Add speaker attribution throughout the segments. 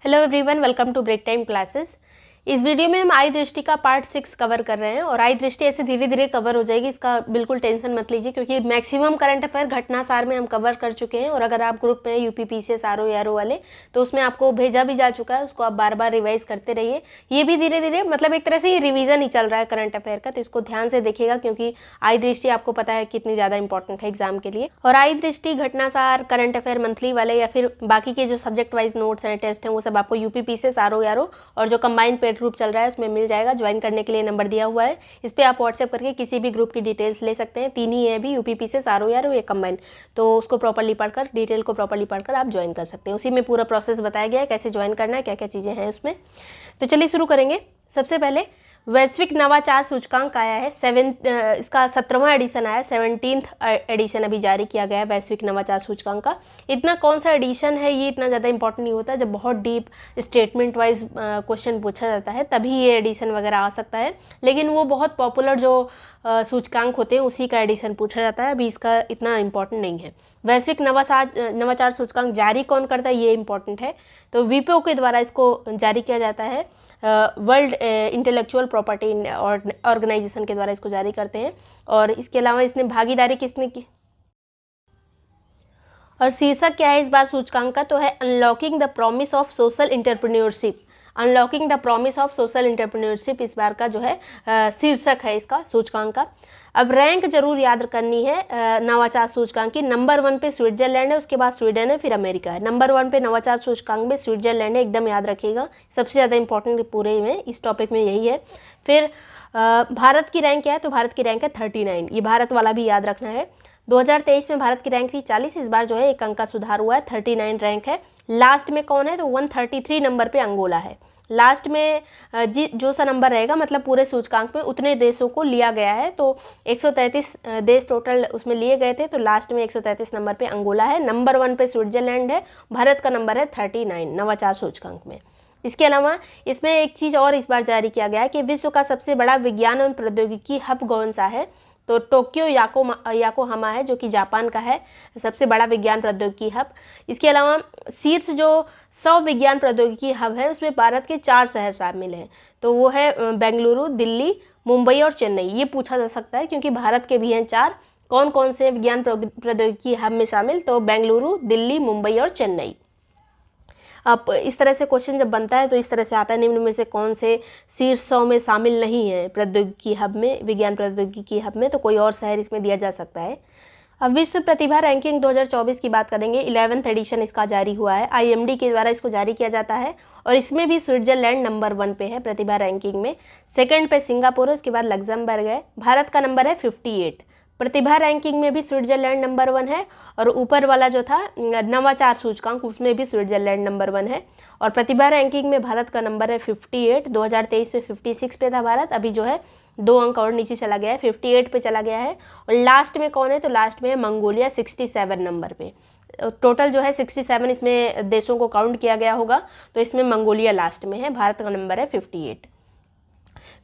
Speaker 1: Hello everyone, welcome to break time classes. इस video में हम आई दृष्टि का पार्ट 6 कवर कर रहे हैं और आई दृष्टि ऐसे धीरे धीरे कवर हो जाएगी, इसका बिल्कुल टेंशन मत लीजिए क्योंकि मैक्सिमम करंट अफेयर घटनासार में हम कवर कर चुके हैं। और अगर आप ग्रुप में यूपी पीसीएस आरओ यारो वाले तो उसमें आपको भेजा भी जा चुका है, उसको आप बार बार रिवाइज करते रहिए। ये भी धीरे धीरे मतलब एक तरह से ये रिविजन ही चल रहा है करंट अफेयर का, तो इसको ध्यान से देखिएगा क्योंकि आई दृष्टि आपको पता है कितनी ज़्यादा इंपॉर्टेंट है एग्जाम के लिए। और आई दृष्टि, घटनासार, करंट अफेयर मंथली वाले या फिर बाकी के जो सब्जेक्ट वाइज नोट्स हैं, टेस्ट हैं, वो सब आपको यूपी पीसीएस आरओ यारो और जो कंबाइंड पेड ग्रुप चल रहा है उसमें मिल जाएगा। ज्वाइन करने के लिए नंबर दिया हुआ है, इस पर आप व्हाट्सएप करके किसी भी ग्रुप की डिटेल्स ले सकते हैं। 3 ही है अभी, यूपी पीसीएस आरओ यारो या कंबाइन, तो उसको प्रॉपर्ली पढ़कर, डिटेल को प्रॉपर्ली पढ़कर आप ज्वाइन कर सकते हैं। उसी में पूरा प्रोसेस बताया गया है कैसे ज्वाइन करना है, क्या क्या चीज़ें हैं उसमें। तो चलिए शुरू करेंगे। सबसे पहले वैश्विक नवाचार सूचकांक आया है, इसका 17वां एडिशन आया, 17th एडिशन अभी जारी किया गया है वैश्विक नवाचार सूचकांक का। इतना कौन सा एडिशन है ये इतना ज़्यादा इंपॉर्टेंट नहीं होता, जब बहुत डीप स्टेटमेंट वाइज क्वेश्चन पूछा जाता है तभी ये एडिशन वगैरह आ सकता है, लेकिन वो बहुत पॉपुलर जो सूचकांक होते हैं उसी का एडिशन पूछा जाता है, अभी इसका इतना इंपॉर्टेंट नहीं है। वैश्विक नवाचार सूचकांक जारी कौन करता है ये इंपॉर्टेंट है, तो वीपीओ के द्वारा इसको जारी किया जाता है, वर्ल्ड इंटेलेक्चुअल प्रॉपर्टी ऑर्गेनाइजेशन के द्वारा इसको जारी करते हैं। और इसके अलावा इसने भागीदारी किसने की और शीर्षक क्या है इस बार सूचकांक का, तो है unlocking the promise of social entrepreneurship. Unlocking the promise of social entrepreneurship इस बार का जो है शीर्षक है इसका सूचकांक का। अब रैंक जरूर याद करनी है नवाचार सूचकांक की। नंबर 1 पे स्विट्जरलैंड है, उसके बाद स्वीडन है, फिर अमेरिका है। नंबर 1 पे नवाचार सूचकांक में स्विट्जरलैंड है, एकदम याद रखिएगा, सबसे ज़्यादा इंपॉर्टेंट पूरे में इस टॉपिक में यही है। फिर भारत की रैंक क्या है, तो भारत की रैंक है 39, ये भारत वाला भी याद रखना है। 2023 में भारत की रैंक थी 40, इस बार जो है 1 अंक का सुधार हुआ है, 39 रैंक है। लास्ट में कौन है, तो 133 नंबर पे अंगोला है। लास्ट में जो सा नंबर रहेगा मतलब पूरे सूचकांक में उतने देशों को लिया गया है, तो 133 देश टोटल उसमें लिए गए थे, तो लास्ट में 133 नंबर पे अंगोला है। नंबर 1 पे स्विट्जरलैंड है, भारत का नंबर है 39 नवाचार सूचकांक में। इसके अलावा इसमें एक चीज़ और इस बार जारी किया गया है कि विश्व का सबसे बड़ा विज्ञान एवं प्रौद्योगिकी हब कौन सा है, तो टोक्यो याकोहामा है जो कि जापान का है, सबसे बड़ा विज्ञान प्रौद्योगिकी हब। इसके अलावा शीर्ष जो 100 विज्ञान प्रौद्योगिकी हब है उसमें भारत के 4 शहर शामिल हैं, तो वो है बेंगलुरु, दिल्ली, मुंबई और चेन्नई। ये पूछा जा सकता है क्योंकि भारत के भी हैं 4, कौन कौन से विज्ञान प्रौद्योगिकी हब में शामिल, तो बेंगलुरु, दिल्ली, मुंबई और चेन्नई। अब इस तरह से क्वेश्चन जब बनता है तो इस तरह से आता है, निम्न में से कौन से शीर्ष 100 में शामिल नहीं है प्रौद्योगिकी हब में, विज्ञान प्रौद्योगिकी हब में, तो कोई और शहर इसमें दिया जा सकता है। अब विश्व प्रतिभा रैंकिंग 2024 की बात करेंगे। 11th एडिशन इसका जारी हुआ है, आईएमडी के द्वारा इसको जारी किया जाता है और इसमें भी स्विट्जरलैंड नंबर 1 पे है प्रतिभा रैंकिंग में। सेकंड पे सिंगापुर है, उसके बाद लग्जमबर्ग है। भारत का नंबर है 58। प्रतिभा रैंकिंग में भी स्विट्जरलैंड नंबर 1 है और ऊपर वाला जो था नवाचार सूचकांक उसमें भी स्विट्जरलैंड नंबर 1 है। और प्रतिभा रैंकिंग में भारत का नंबर है 58, 2023 में 56 पे था भारत, अभी जो है 2 अंक और नीचे चला गया है, 58 पे चला गया है। और लास्ट में कौन है, तो लास्ट में है मंगोलिया 67 नंबर पे। टोटल जो है 67 इसमें देशों को काउंट किया गया होगा, तो इसमें मंगोलिया लास्ट में है, भारत का नंबर है 58।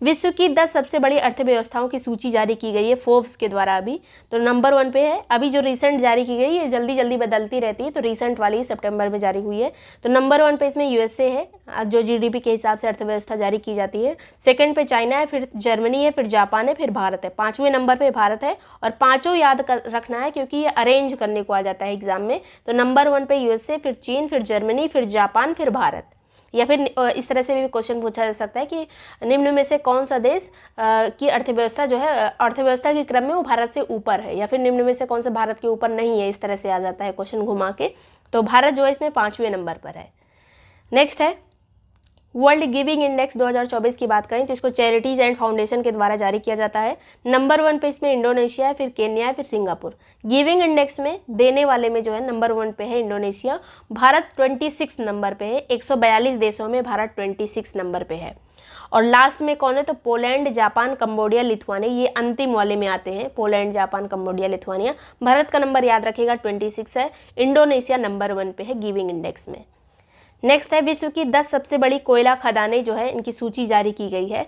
Speaker 1: विश्व की 10 सबसे बड़ी अर्थव्यवस्थाओं की सूची जारी की गई है फोर्ब्स के द्वारा अभी, तो नंबर 1 पे है। अभी जो रिसेंट जारी की गई है जल्दी जल्दी बदलती रहती है, तो रिसेंट वाली सितंबर में जारी हुई है, तो नंबर 1 पे इसमें यूएसए है जो जीडीपी के हिसाब से अर्थव्यवस्था जारी की जाती है। सेकंड पे चाइना है, फिर जर्मनी है, फिर जापान है, फिर भारत है। 5वें नंबर पे भारत है और पाँचों याद रखना है क्योंकि ये अरेंज करने को आ जाता है एग्जाम में, तो नंबर 1 पे यूएसए, फिर चीन, फिर जर्मनी, फिर जापान, फिर भारत। या फिर इस तरह से भी क्वेश्चन पूछा जा सकता है कि निम्न में से कौन सा देश की अर्थव्यवस्था जो है अर्थव्यवस्था के क्रम में वो भारत से ऊपर है, या फिर निम्न में से कौन सा भारत के ऊपर नहीं है, इस तरह से आ जाता है क्वेश्चन घुमा के। तो भारत जो है इसमें 5वें नंबर पर है। नेक्स्ट है वर्ल्ड गिविंग इंडेक्स 2024 की बात करें तो इसको चैरिटीज़ एंड फाउंडेशन के द्वारा जारी किया जाता है। नंबर 1 पे इसमें इंडोनेशिया है, फिर केन्या है, फिर सिंगापुर। गिविंग इंडेक्स में देने वाले में जो है नंबर 1 पे है इंडोनेशिया, भारत 26 नंबर पे है। 142 देशों में भारत 26 नंबर पे है। और लास्ट में कौन है, तो पोलैंड, जापान, कंबोडिया, लिथुआनिया, ये अंतिम वाले में आते हैं, Poland, Japan, Cambodia, Lithuania. Bharat का नंबर याद रखिएगा 26 है, इंडोनेशिया नंबर 1 पे है गिविंग इंडेक्स में। नेक्स्ट है विश्व की 10 सबसे बड़ी कोयला खदानें जो है इनकी सूची जारी की गई है,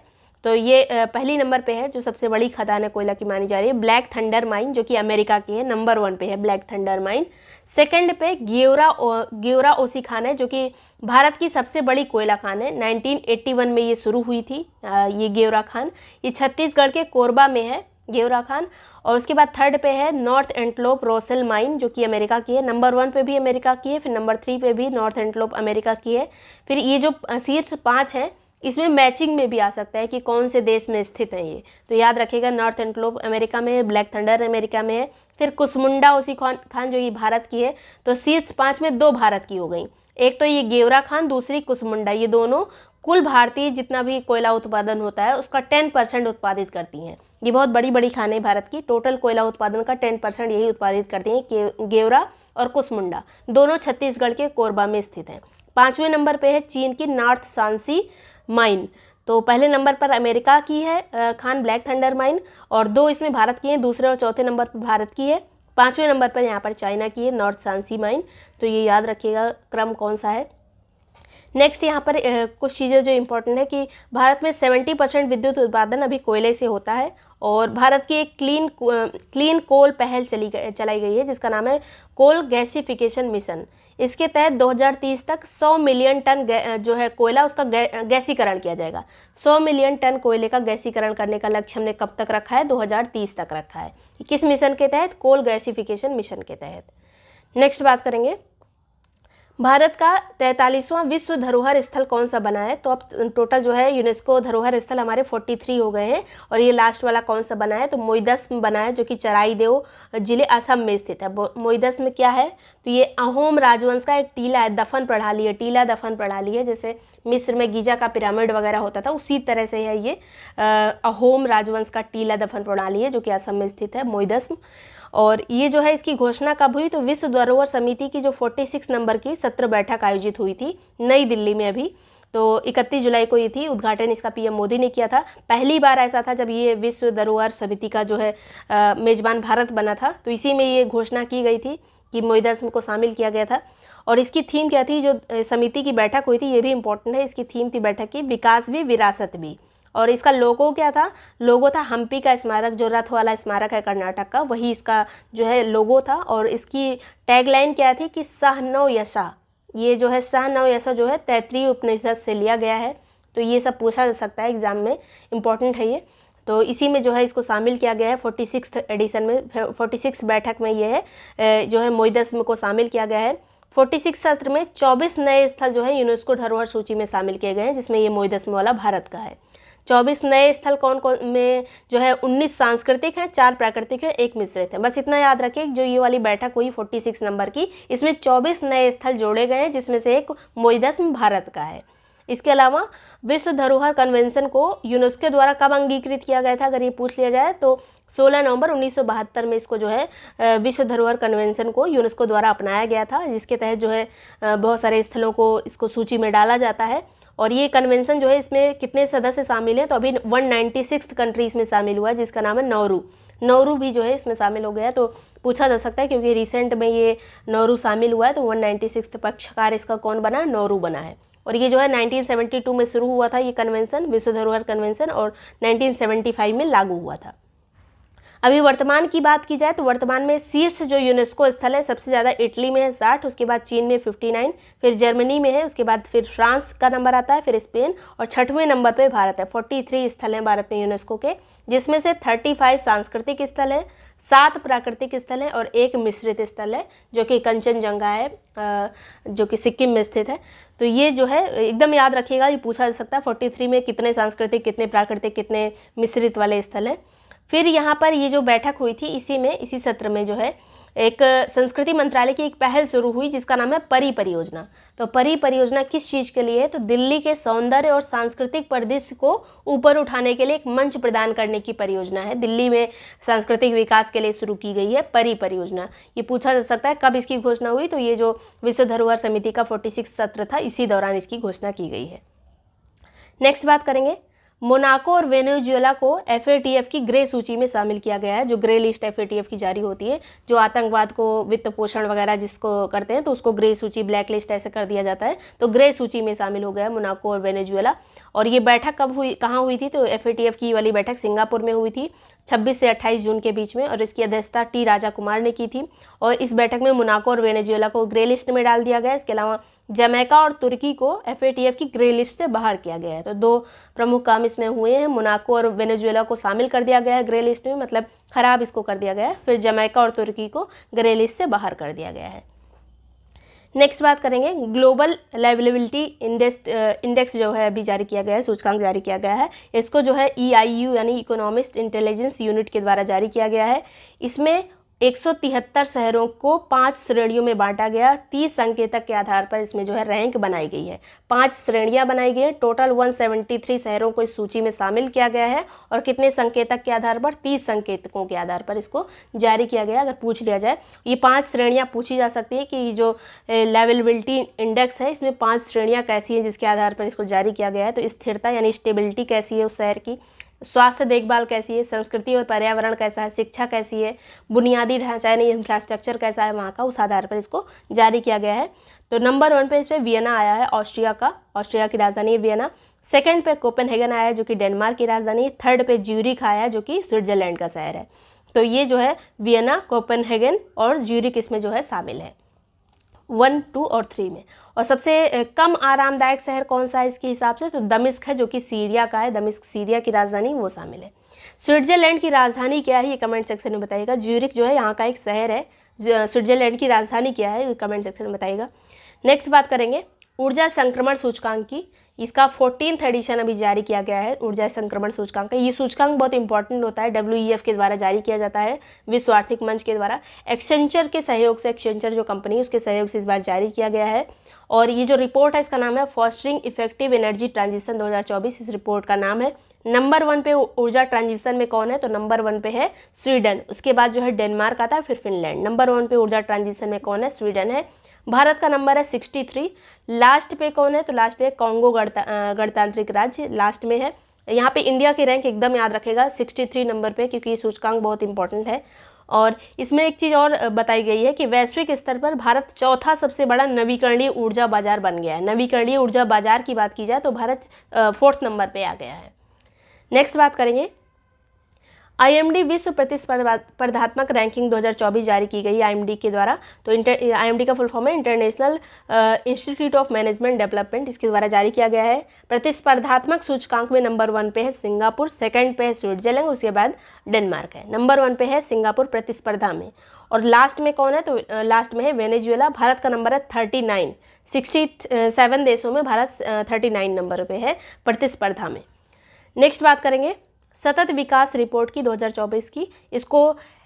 Speaker 1: तो ये पहली नंबर पे है जो सबसे बड़ी खदान है कोयला की मानी जा रही है, ब्लैक थंडर माइन जो कि अमेरिका की है, नंबर 1 पे है ब्लैक थंडर माइन। सेकंड पे ग्योरा ओसी खान है जो कि भारत की सबसे बड़ी कोयला खान है, 1981 में ये शुरू हुई थी। ये ग्योरा खान, ये छत्तीसगढ़ के कोरबा में है ग्योरा खान। और उसके बाद थर्ड पे है नॉर्थ एंटलोप रोसेल माइन जो कि अमेरिका की है, नंबर 1 पे भी अमेरिका की है, फिर नंबर 3 पे भी नॉर्थ एंटलोप अमेरिका की है। फिर ये जो शीर्ष 5 है इसमें मैचिंग में भी आ सकता है कि कौन से देश में स्थित है ये, तो याद रखिएगा नॉर्थ एंटलोप अमेरिका में है, ब्लैक थंडर अमेरिका में है। फिर कुसमुंडा ओसी खान जो ये भारत की है, तो शीर्ष 5 में 2 भारत की हो गई, एक तो ये ग्योरा खान, दूसरी कुसमुंडा। ये दोनों कुल भारतीय जितना भी कोयला उत्पादन होता है उसका 10% उत्पादित करती हैं। ये बहुत बड़ी बड़ी खानें भारत की, टोटल कोयला उत्पादन का 10% यही उत्पादित करती हैं। ग्योरा और कुसमुंडा दोनों छत्तीसगढ़ के कोरबा में स्थित हैं। 5वें नंबर पे है चीन की नॉर्थ शांसी माइन। तो पहले नंबर पर अमेरिका की है खान ब्लैक थंडर माइन, और 2 इसमें भारत की हैं, दूसरे और चौथे नंबर पर भारत की है। 5वें नंबर पर यहाँ पर चाइना की है नॉर्थ शांसी माइन। तो ये याद रखिएगा क्रम कौन सा है। नेक्स्ट यहाँ पर कुछ चीज़ें जो इम्पोर्टेंट है कि भारत में 70% विद्युत उत्पादन अभी कोयले से होता है, और भारत की एक क्लीन कोल पहल चलाई गई है जिसका नाम है कोल गैसिफिकेशन मिशन। इसके तहत 2030 तक 100 मिलियन टन जो है कोयला उसका गैसीकरण किया जाएगा। 100 मिलियन टन कोयले का गैसीकरण करने का लक्ष्य हमने कब तक रखा है, 2030 तक रखा है। किस मिशन के तहत, कोल गैसिफिकेशन मिशन के तहत। नेक्स्ट बात करेंगे भारत का 43वां विश्व धरोहर स्थल कौन सा बना है। तो अब टोटल जो है यूनेस्को धरोहर स्थल हमारे 43 हो गए हैं, और ये लास्ट वाला कौन सा बना है, तो मोईदस्म बना है जो कि चराईदेव जिले असम में स्थित है। मोईदस्म क्या है, तो ये अहोम राजवंश का एक टीला है, दफन प्रणाली है, टीला दफन प्रणाली है। जैसे मिस्र में गीजा का पिरामिड वगैरह होता था उसी तरह से है ये अहोम राजवंश का टीला दफन प्रणाली है जो कि असम में स्थित है, मोईदस्म। और ये जो है इसकी घोषणा कब हुई, तो विश्व धरोहर समिति की जो 46 नंबर की 17 बैठक आयोजित हुई थी नई दिल्ली में अभी, तो 31 जुलाई को ये थी। उद्घाटन इसका पीएम मोदी ने किया था। पहली बार ऐसा था जब ये विश्व धरोहर समिति का जो है मेजबान भारत बना था, तो इसी में ये घोषणा की गई थी कि मोईदस्म को शामिल किया गया था। और इसकी थीम क्या थी, जो समिति की बैठक हुई थी, ये भी इंपॉर्टेंट है, इसकी थीम थी बैठक की विकास भी विरासत भी। और इसका लोगो क्या था, लोगो था हम्पी का स्मारक, जो रथ वाला स्मारक है कर्नाटक का, वही इसका जो है लोगो था। और इसकी टैगलाइन क्या थी कि सह नव यशा, ये जो है सह नव यशा जो है तैत्रीय उपनिषद से लिया गया है। तो ये सब पूछा जा सकता है एग्जाम में, इम्पॉर्टेंट है ये। तो इसी में जो है इसको शामिल किया गया है 46 एडिशन में, 46 बैठक में ये है जो है मोईदस्म को शामिल किया गया है। 46 सत्र में 24 नए स्थल जो है यूनेस्को धरोहर सूची में शामिल किए गए हैं, जिसमें ये मोईदस्म वाला भारत का है। 24 नए स्थल कौन कौन में जो है 19 सांस्कृतिक हैं, 4 प्राकृतिक हैं, 1 मिश्रित है। बस इतना याद रखिए, जो ये वाली बैठक हुई 46 नंबर की, इसमें 24 नए स्थल जोड़े गए हैं, जिसमें से एक मोईदस्म भारत का है। इसके अलावा विश्व धरोहर कन्वेंशन को यूनेस्को द्वारा कब अंगीकृत किया गया था, अगर ये पूछ लिया जाए तो 16 नवंबर 1972 में इसको जो है विश्व धरोहर कन्वेंशन को यूनेस्को द्वारा अपनाया गया था, जिसके तहत जो है बहुत सारे स्थलों को इसको सूची में डाला जाता है। और ये कन्वेंशन जो है इसमें कितने सदस्य शामिल हैं, तो अभी 196 कंट्रीज में शामिल हुआ है, जिसका नाम है नौरू भी जो है इसमें शामिल हो गया है। तो पूछा जा सकता है क्योंकि रिसेंट में ये नौरू शामिल हुआ है, तो 196 पक्षकार इसका कौन बना है, नौरू बना है। और ये जो है 1972 में शुरू हुआ था ये कन्वेंशन, विश्व धरोहर कन्वेंशन, और 1975 में लागू हुआ था। अभी वर्तमान की बात की जाए तो वर्तमान में शीर्ष जो यूनेस्को स्थल है सबसे ज़्यादा इटली में है 60, उसके बाद चीन में 59, फिर जर्मनी में है, उसके बाद फिर फ्रांस का नंबर आता है, फिर स्पेन, और 6वें नंबर पे भारत है। 43 स्थल हैं भारत में यूनेस्को के, जिसमें से 35 सांस्कृतिक स्थल हैं, 7 प्राकृतिक स्थल हैं और 1 मिश्रित स्थल है जो कि कंचनजंगा है, जो कि सिक्किम में स्थित है। तो ये जो है एकदम याद रखिएगा, ये पूछा जा सकता है 43 में कितने सांस्कृतिक, कितने प्राकृतिक, कितने मिश्रित वाले स्थल हैं। फिर यहाँ पर ये जो बैठक हुई थी इसी सत्र में जो है एक संस्कृति मंत्रालय की एक पहल शुरू हुई जिसका नाम है परी परियोजना। तो परी परियोजना किस चीज़ के लिए है, तो दिल्ली के सौंदर्य और सांस्कृतिक परिदृश्य को ऊपर उठाने के लिए एक मंच प्रदान करने की परियोजना है। दिल्ली में सांस्कृतिक विकास के लिए शुरू की गई है परी परियोजना। ये पूछा जा सकता है कब इसकी घोषणा हुई, तो ये जो विश्व धरोहर समिति का 46 सत्र था इसी दौरान इसकी घोषणा की गई है। नेक्स्ट बात करेंगे मोनाको और वेनेजुएला को FATF की ग्रे सूची में शामिल किया गया है। जो ग्रे लिस्ट FATF की जारी होती है, जो आतंकवाद को वित्त पोषण वगैरह जिसको करते हैं तो उसको ग्रे सूची, ब्लैक लिस्ट ऐसे कर दिया जाता है। तो ग्रे सूची में शामिल हो गया मोनाको और वेनेजुएला। और ये बैठक कब हुई, कहाँ हुई थी? तो FATF की वाली बैठक सिंगापुर में हुई थी 26 से 28 जून के बीच में, और इसकी अध्यक्षता T राजा कुमार ने की थी। और इस बैठक में मोनाको और वेनेजुएला को ग्रे लिस्ट में डाल दिया गया। इसके अलावा जमैका और तुर्की को FATF की ग्रे लिस्ट से बाहर किया गया है। तो दो प्रमुख काम इसमें हुए हैं। मोनाको और वेनेजुएला को शामिल कर दिया गया है ग्रे लिस्ट में, मतलब खराब इसको कर दिया गया है। फिर जमैका और तुर्की को ग्रे लिस्ट से बाहर कर दिया गया है। नेक्स्ट बात करेंगे, ग्लोबल लाइबिलिटी इंडेक्स जो है अभी जारी किया गया है, सूचकांक जारी किया गया है। इसको जो है EIU यानी इकोनॉमिस्ट इंटेलिजेंस यूनिट के द्वारा जारी किया गया है। इसमें 173 शहरों को 5 श्रेणियों में बांटा गया। 30 संकेतक के आधार पर इसमें जो है रैंक बनाई गई है। 5 श्रेणियां बनाई गई है। टोटल 173 शहरों को इस सूची में शामिल किया गया है। और कितने संकेतक के आधार पर? 30 संकेतकों के आधार पर इसको जारी किया गया। अगर पूछ लिया जाए, ये 5 श्रेणियां पूछी जा सकती है कि जो लाइबिलिटी इंडेक्स है इसमें 5 श्रेणियाँ कैसी हैं जिसके आधार पर इसको जारी किया गया है। तो स्थिरता यानी स्टेबिलिटी कैसी है उस शहर की, स्वास्थ्य देखभाल कैसी है, संस्कृति और पर्यावरण कैसा है, शिक्षा कैसी है, बुनियादी ढांचा यानी इंफ्रास्ट्रक्चर कैसा है वहाँ का, उस आधार पर इसको जारी किया गया है। तो नंबर 1 पे इस पर वियना आया है, ऑस्ट्रिया का, ऑस्ट्रिया की राजधानी है वियना। सेकंड पे कोपेनहेगन आया है जो कि डेनमार्क की राजधानी है। थर्ड पे ज्यूरिख आया है जो कि स्विट्जरलैंड का शहर है। तो ये जो है वियना, कोपेनहेगन और ज्यूरिख इसमें जो है शामिल है 1, 2 और 3 में। और सबसे कम आरामदायक शहर कौन सा है इसके हिसाब से? तो दमिश्क है जो कि सीरिया का है। दमिश्क सीरिया की राजधानी, वो शामिल है। स्विट्जरलैंड की राजधानी क्या है ये कमेंट सेक्शन में बताइएगा। ज्यूरिख जो है यहाँ का एक शहर है। स्विट्जरलैंड की राजधानी क्या है ये कमेंट सेक्शन में बताइएगा। नेक्स्ट बात करेंगे ऊर्जा संक्रमण सूचकांक की। इसका 14th एडिशन अभी जारी किया गया है ऊर्जा संक्रमण सूचकांक का। ये सूचकांक बहुत इंपॉर्टेंट होता है, WEF के द्वारा जारी किया जाता है, विश्व आर्थिक मंच के द्वारा। एक्सेंचर के सहयोग से, एक्सेंचर जो कंपनी उसके सहयोग से इस बार जारी किया गया है। और ये जो रिपोर्ट है इसका नाम है फॉस्टरिंग इफेक्टिव एनर्जी ट्रांजिशन 2024, इस रिपोर्ट का नाम है। नंबर 1 पे ऊर्जा ट्रांजिशन में कौन है? तो नंबर 1 पे है स्वीडन। उसके बाद जो है डेनमार्क आता है, फिर फिनलैंड। नंबर 1 पे ऊर्जा ट्रांजिशन में कौन है? स्वीडन है। भारत का नंबर है 63। लास्ट पे कौन है? तो लास्ट पे कॉन्गो गणतांत्रिक राज्य लास्ट में है। यहाँ पे इंडिया की रैंक एकदम याद रखेगा 63 नंबर पे, क्योंकि ये सूचकांक बहुत इंपॉर्टेंट है। और इसमें एक चीज़ और बताई गई है कि वैश्विक स्तर पर भारत चौथा सबसे बड़ा नवीकरणीय ऊर्जा बाजार बन गया है। नवीकरणीय ऊर्जा बाजार की बात की जाए तो भारत 4th नंबर पे आ गया है। नेक्स्ट बात करेंगे IMD विश्व प्रतिस्पर्धात्मक रैंकिंग 2024 जारी की गई IMD के द्वारा। तो IMD का फुल फॉर्म है international institute of management development, इसके द्वारा जारी किया गया है। प्रतिस्पर्धात्मक सूचकांक में नंबर 1 पे है सिंगापुर, सेकंड पे है स्विट्जरलैंड, उसके बाद डेनमार्क है। नंबर 1 पे है सिंगापुर प्रतिस्पर्धा में। और लास्ट में कौन है? तो लास्ट में है वेनेजुएला। भारत का नंबर है 39। 67 देशों में भारत 39 नंबर पे है प्रतिस्पर्धा में। नेक्स्ट बात करेंगे सतत विकास रिपोर्ट की 2024 की। इसको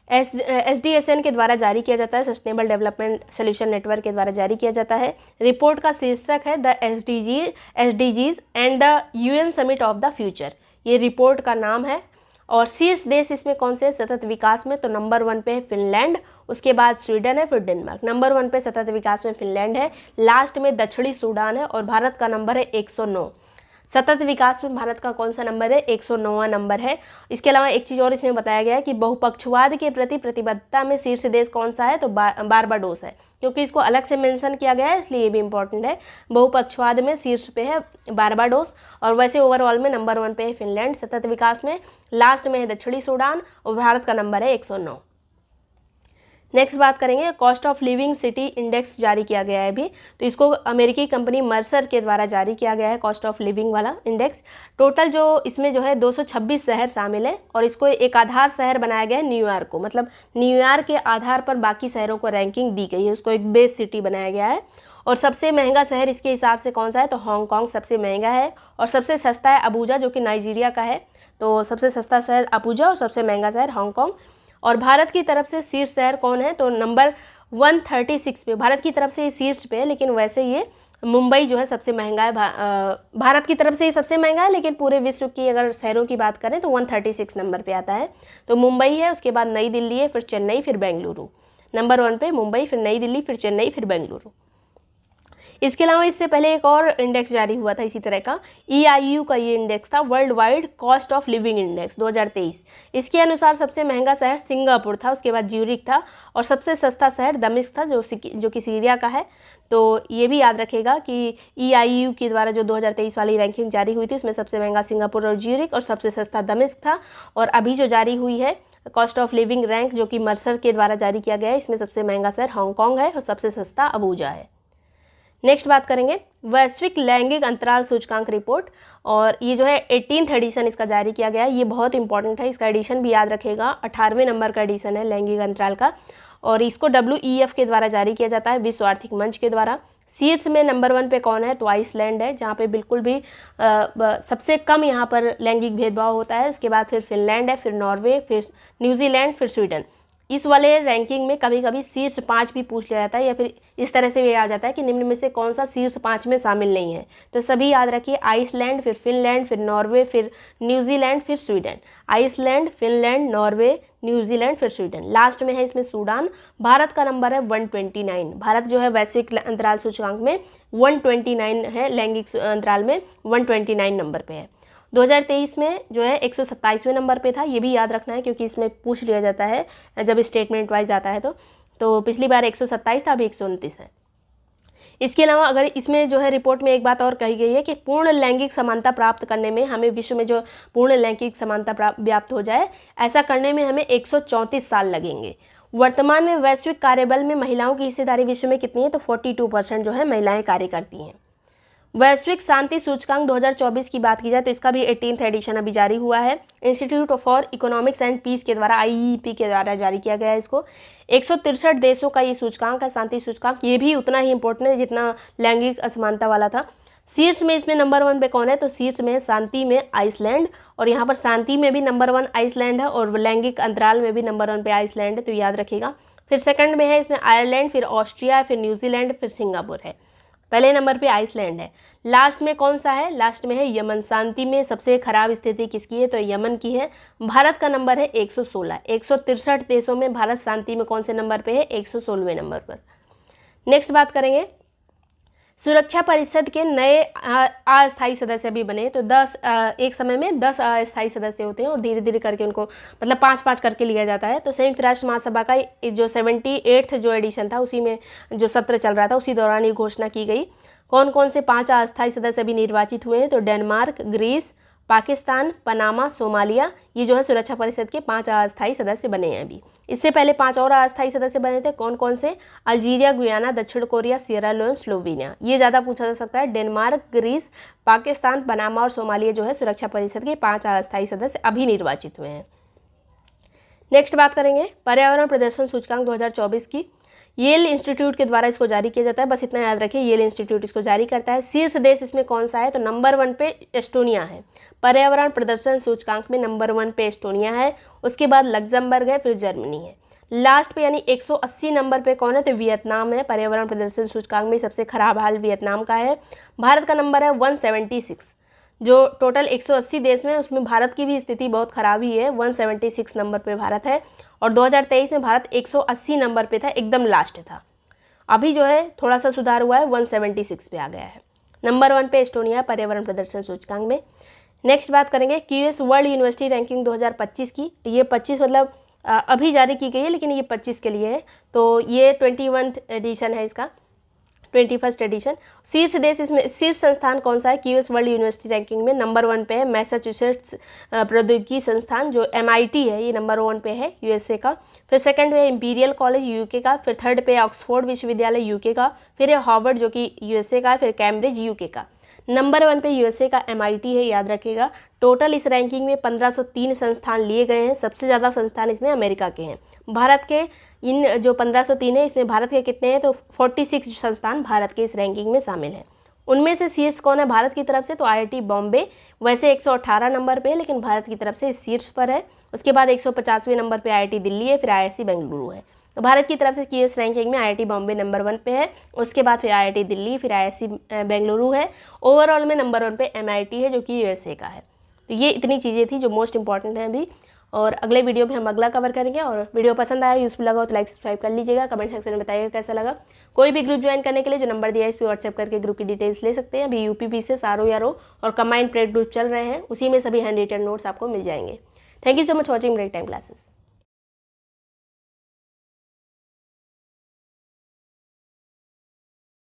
Speaker 1: SDSN के द्वारा जारी किया जाता है, सस्टेनेबल डेवलपमेंट सोल्यूशन नेटवर्क के द्वारा जारी किया जाता है। रिपोर्ट का शीर्षक है the SDGs and the UN summit of the future, ये रिपोर्ट का नाम है। और शीर्ष देश इसमें कौन से सतत विकास में? तो नंबर 1 पे है फिनलैंड, उसके बाद स्वीडन है, फिर डेनमार्क। नंबर 1 पे सतत विकास में फिनलैंड है, लास्ट में दक्षिणी सूडान है। और भारत का नंबर है 109। सतत विकास में भारत का कौन सा नंबर है? 109वां नंबर है। इसके अलावा एक चीज़ और इसमें बताया गया है कि बहुपक्षवाद के प्रति प्रतिबद्धता में शीर्ष देश कौन सा है? तो बारबाडोस है, क्योंकि इसको अलग से मेंशन किया गया है इसलिए ये भी इंपॉर्टेंट है। बहुपक्षवाद में शीर्ष पे है बारबाडोस, और वैसे ओवरऑल में नंबर 1 पे है फिनलैंड। सतत विकास में लास्ट में है दक्षिणी सूडान, और भारत का नंबर है 109। नेक्स्ट बात करेंगे cost of living city index जारी किया गया है अभी। तो इसको अमेरिकी कंपनी मर्सर के द्वारा जारी किया गया है, कॉस्ट ऑफ लिविंग वाला इंडेक्स। टोटल जो इसमें जो है 226 शहर शामिल है, और इसको एक आधार शहर बनाया गया है न्यूयॉर्क को, मतलब न्यूयॉर्क के आधार पर बाकी शहरों को रैंकिंग दी गई है, उसको एक बेस सिटी बनाया गया है। और सबसे महंगा शहर इसके हिसाब से कौन सा है? तो हांगकांग सबसे महंगा है, और सबसे सस्ता है अबूजा जो कि नाइजीरिया का है। तो सबसे सस्ता शहर अबूजा और सबसे महंगा शहर हांगकांग। और भारत की तरफ से शीर्ष शहर कौन है? तो नंबर 136 पे भारत की तरफ से ये शीर्ष पे है, लेकिन वैसे ये मुंबई जो है सबसे महंगा है। भारत की तरफ से ये सबसे महंगा है, लेकिन पूरे विश्व की अगर शहरों की बात करें तो 136 नंबर पे आता है। तो मुंबई है, उसके बाद नई दिल्ली है, फिर चेन्नई, फिर बेंगलुरु। नंबर 1 पे मुंबई, फिर नई दिल्ली, फिर चेन्नई, फिर बेंगलुरु। इसके अलावा इससे पहले एक और इंडेक्स जारी हुआ था इसी तरह का, EIU का ये इंडेक्स था, world wide cost of living index 2023। इसके अनुसार सबसे महंगा शहर सिंगापुर था, उसके बाद ज्यूरिख था और सबसे सस्ता शहर दमिश्क था जो कि सीरिया का है। तो ये भी याद रखेगा कि EIU के द्वारा जो 2023 वाली रैंकिंग जारी हुई थी उसमें सबसे महंगा सिंगापुर और ज्यूरिख और सबसे सस्ता दमिश्क था। और अभी जो जारी हुई है कॉस्ट ऑफ लिविंग रैंक जो कि मर्सर के द्वारा जारी किया गया है, इसमें सबसे महंगा शहर हांगकांग है और सबसे सस्ता अबूजा है। नेक्स्ट बात करेंगे वैश्विक लैंगिक अंतराल सूचकांक रिपोर्ट, और ये जो है 18th एडिशन इसका जारी किया गया है। ये बहुत इंपॉर्टेंट है, इसका एडिशन भी याद रखेगा, 18वें नंबर का एडिशन है लैंगिक अंतराल का, और इसको WEF के द्वारा जारी किया जाता है, विश्व आर्थिक मंच के द्वारा। शीर्ष में नंबर 1 पे कौन है, तो आइसलैंड है, जहाँ पे बिल्कुल भी सबसे कम यहाँ पर लैंगिक भेदभाव होता है। इसके बाद फिर फिनलैंड है, फिर नॉर्वे, फिर न्यूजीलैंड, फिर स्वीडन। इस वाले रैंकिंग में कभी कभी शीर्ष 5 भी पूछ लिया जाता है, या फिर इस तरह से भी आ जाता है कि निम्न में से कौन सा शीर्ष 5 में शामिल नहीं है। तो सभी याद रखिए, आइसलैंड, फिर फिनलैंड, फिर नॉर्वे, फिर न्यूजीलैंड, फिर Sweden. Iceland, Finland, Norway, New Zealand, फिर स्वीडन। लास्ट में है इसमें सूडान। भारत का नंबर है 129। भारत जो है वैश्विक अंतराल सूचकांक में 129 है, लैंगिक अंतराल में 129 नंबर पे है। 2023 में जो है 127वें नंबर पे था, ये भी याद रखना है क्योंकि इसमें पूछ लिया जाता है जब स्टेटमेंट वाइज आता है। तो पिछली बार 127 था, अभी 129 है। इसके अलावा अगर इसमें जो है रिपोर्ट में एक बात और कही गई है कि पूर्ण लैंगिक समानता प्राप्त करने में हमें, विश्व में जो पूर्ण लैंगिक समानता व्याप्त हो जाए, ऐसा करने में हमें 134 साल लगेंगे। वर्तमान में वैश्विक कार्यबल में महिलाओं की हिस्सेदारी विश्व में कितनी है, तो 42% जो है महिलाएं कार्य करती हैं। वैश्विक शांति सूचकांक 2024 की बात की जाए तो इसका भी 18th एडिशन अभी जारी हुआ है, institute for economics and peace के द्वारा, IEP के द्वारा जारी किया गया है इसको। 163 देशों का ये सूचकांक है, शांति सूचकांक। ये भी उतना ही इंपॉर्टेंट है जितना लैंगिक असमानता वाला था। शीर्ष में इसमें नंबर 1 पे कौन है, तो शीर्ष में शांति में आइसलैंड, और यहाँ पर शांति में भी नंबर 1 आइसलैंड है और लैंगिक अंतराल में भी नंबर 1 पे आइसलैंड है, तो याद रखिएगा। फिर सेकंड में है इसमें आयरलैंड, फिर ऑस्ट्रिया, फिर न्यूजीलैंड, फिर सिंगापुर है। पहले नंबर पे आइसलैंड है। लास्ट में कौन सा है, लास्ट में है यमन। शांति में सबसे खराब स्थिति किसकी है, तो यमन की है। भारत का नंबर है 116। 163 देशों में भारत शांति में कौन से नंबर पे है, 116वें नंबर पर। नेक्स्ट बात करेंगे, सुरक्षा परिषद के नए अस्थायी सदस्य भी बने। तो 10 एक समय में 10 अस्थायी सदस्य होते हैं और धीरे धीरे करके उनको मतलब 5-5 करके लिया जाता है। तो संयुक्त राष्ट्र महासभा का जो 78th जो एडिशन था, उसी में जो सत्र चल रहा था, उसी दौरान ये घोषणा की गई। कौन कौन से 5 अस्थायी सदस्य भी निर्वाचित हुए हैं, तो Denmark, Greece, Pakistan, Panama, Somalia, ये जो है सुरक्षा परिषद के 5 अस्थायी सदस्य बने हैं अभी। इससे पहले 5 और अस्थायी सदस्य बने थे। कौन कौन से, अल्जीरिया, गुयाना, दक्षिण कोरिया, सियरा लियोन, स्लोवेनिया। ये ज़्यादा पूछा जा सकता है। डेनमार्क, ग्रीस, पाकिस्तान, पनामा और सोमालिया जो है सुरक्षा परिषद के 5 अस्थायी सदस्य अभी निर्वाचित हुए हैं। नेक्स्ट बात करेंगे पर्यावरण प्रदर्शन सूचकांक 2024 की। येल इंस्टीट्यूट के द्वारा इसको जारी किया जाता है, बस इतना याद रखिए, येल इंस्टीट्यूट इसको जारी करता है। शीर्ष देश इसमें कौन सा है, तो नंबर 1 पे एस्टोनिया है। पर्यावरण प्रदर्शन सूचकांक में नंबर 1 पे एस्टोनिया है, उसके बाद लग्जमबर्ग है, फिर जर्मनी है। लास्ट पे यानी 180 नंबर पे कौन है, तो वियतनाम है। पर्यावरण प्रदर्शन सूचकांक में सबसे खराब हाल वियतनाम का है। भारत का नंबर है 176। जो टोटल 180 देश में उसमें भारत की भी स्थिति बहुत खराब ही है, 176 नंबर पे भारत है। और 2023 में भारत 180 नंबर पे था, एकदम लास्ट था। अभी जो है थोड़ा सा सुधार हुआ है, 176 पे आ गया है। नंबर 1 पे एस्टोनिया पर्यावरण प्रदर्शन सूचकांक में। नेक्स्ट बात करेंगे QS वर्ल्ड यूनिवर्सिटी रैंकिंग 2025 की। ये 25 मतलब अभी जारी की गई है, लेकिन ये 25 के लिए है। तो ये 21th एडिशन है इसका, 21st एडिशन। शीर्ष देश इसमें, शीर्ष संस्थान कौन सा है, QS वर्ल्ड यूनिवर्सिटी रैंकिंग में नंबर 1 पे है मैसाचुसेट्स प्रौद्योगिकी संस्थान जो MIT है, ये नंबर 1 पे है USA का। फिर सेकंड पे इंपीरियल कॉलेज UK का, फिर थर्ड पे ऑक्सफोर्ड विश्वविद्यालय UK का, फिर है हार्वर्ड जो कि USA का, फिर कैम्ब्रिज UK का। नंबर 1 पे USA का MIT है, याद रखिएगा। टोटल इस रैंकिंग में 1503 संस्थान लिए गए हैं, सबसे ज़्यादा संस्थान इसमें अमेरिका के हैं। भारत के इन जो 1503 है, इसमें भारत के कितने हैं, तो 46 संस्थान भारत के इस रैंकिंग में शामिल हैं। उनमें से शीर्ष कौन है भारत की तरफ से, तो IIT बॉम्बे वैसे 118 नंबर पे है, लेकिन भारत की तरफ से शीर्ष पर है। उसके बाद 150वें नंबर पे IIT दिल्ली है, फिर IISc बेंगलुरु है। तो भारत की तरफ से QS रैंकिंग में IIT बॉम्बे नंबर 1 पे है, उसके बाद फिर IIT दिल्ली, फिर IISc बेंगलुरु है। ओवरऑल में नंबर 1 पे MIT है जो कि USA का है। तो ये इतनी चीज़ें थी जो मोस्ट इंपॉर्टेंट हैं अभी। और अगले वीडियो में हम अगला कवर करेंगे। और वीडियो पसंद आया, यूजफुल लगा हो तो लाइक सब्सक्राइब कर लीजिएगा, कमेंट सेक्शन में बताइएगा कैसा लगा। कोई भी ग्रुप ज्वाइन करने के लिए जो नंबर दिया है इस पर व्हाट्सएप करके ग्रुप की डिटेल्स ले सकते हैं। अभी यूपीपी से सारो यारो और कंबाइंड प्रेड ग्रुप चल रहे हैं, उसी में सभी हैंड रिटन नोट्स आपको मिल जाएंगे। Thank you so much watching break time classes.